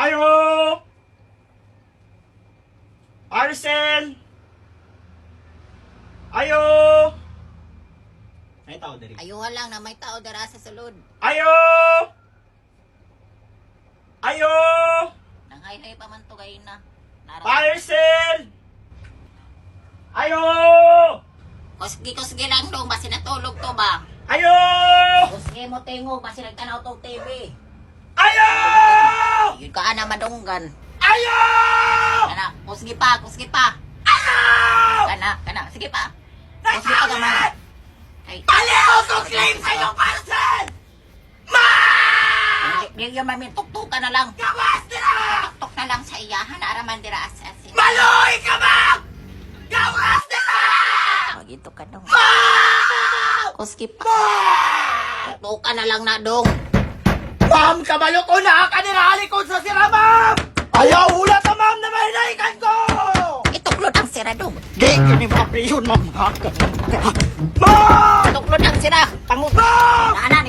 Ayo! Arcel! Ayo! May tao dari. Ayuhan lang na may tao dara sa sulod. Ayo! Ayo! Nanghay-hay pa man to gayon na. Arcel! Ayo! Kusgi lang dong, basi natulog to ba? Ayo! Kusgi mo tingog, basi nagtanaw tong TV. Ayo! Yun ka na madunggan. Ayo! Kana, kusgi pa. Ayo! Kana, sige pa. Kusgi pa gamay. Ay, Paliho ko claim sa iyo, Arcel! Ma! Hindi yung mamin, tuktukan na lang. Gawas nila! Tuktok na lang sa iyahan, araman dira asasin. Maloy ka ba? Gawas nila! Magito ka dong. Ma! Kusgi pa. Tuktukan na lang na dong. Ma'am, kabalo ko na kanirali ko sa sira, ma'am! Ayaw hula sa ma'am na mahinaikan ko! Ituklod ang sira dong. Di, yun yung mga priyon, ma'am. Ma'am! Ituklod ang sira. Pangu. Ma'am! Nana,